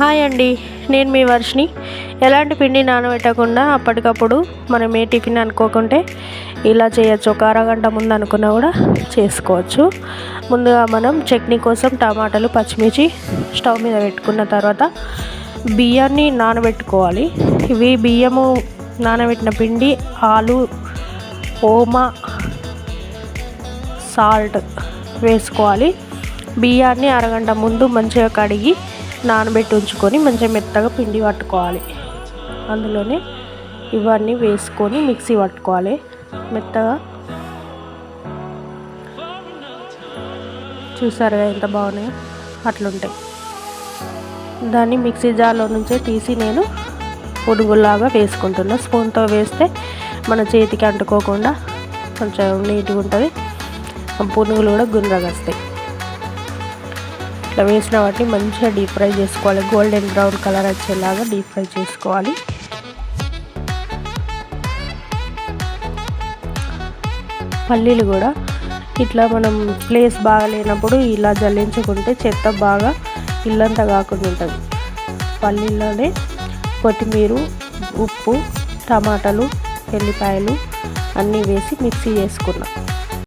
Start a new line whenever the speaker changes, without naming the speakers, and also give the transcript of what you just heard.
Hi అండి, నేను మీ వర్షిని. ఎలాంటి పిండి నానబెట్టకుండా అప్పటికప్పుడు మనం ఏ టిఫిన్ అనుకోకుంటే ఇలా చేయొచ్చు. ఒక అరగంట ముందు అనుకున్నా కూడా చేసుకోవచ్చు. ముందుగా మనం చట్నీ కోసం టమాటాలు, పచ్చిమిర్చి స్టవ్ మీద పెట్టుకున్న తర్వాత బియ్యాన్ని నానబెట్టుకోవాలి. ఇవి బియ్యము నానబెట్టిన పిండి, ఆలు, ఓమా, సాల్ట్ వేసుకోవాలి. బియ్యాన్ని అరగంట ముందు మంచిగా కడిగి నానబెట్టి ఉంచుకొని మంచిగా మెత్తగా పిండి పట్టుకోవాలి. అందులోనే ఇవన్నీ వేసుకొని మిక్సీ పట్టుకోవాలి. మెత్తగా చూసారుగా ఎంత బాగున్నాయో, అట్లుంటాయి. దాన్ని మిక్సీ జార్లో నుంచే తీసి నేను పునుగుల్లాగా వేసుకుంటున్నా. స్పూన్తో వేస్తే మన చేతికి అంటుకోకుండా కొంచెం నీట్గా ఉంటుంది. పునుగులు కూడా గుండ్రగా వస్తాయి. ఇట్లా వేసిన వాటిని మంచిగా డీప్ ఫ్రై చేసుకోవాలి. గోల్డెన్ బ్రౌన్ కలర్ వచ్చేలాగా డీప్ ఫ్రై చేసుకోవాలి. పల్లీలు కూడా ఇట్లా మనం ప్లేస్ బాగా లేనప్పుడు ఇలా జల్లించుకుంటే చెత్త బాగా ఇల్లంతా కాకుండా ఉంటుంది. పల్లీలోనే కొత్తిమీర, ఉప్పు, టమాటాలు, ఎల్లిపాయలు అన్నీ వేసి మిక్సీ చేసుకున్నాం.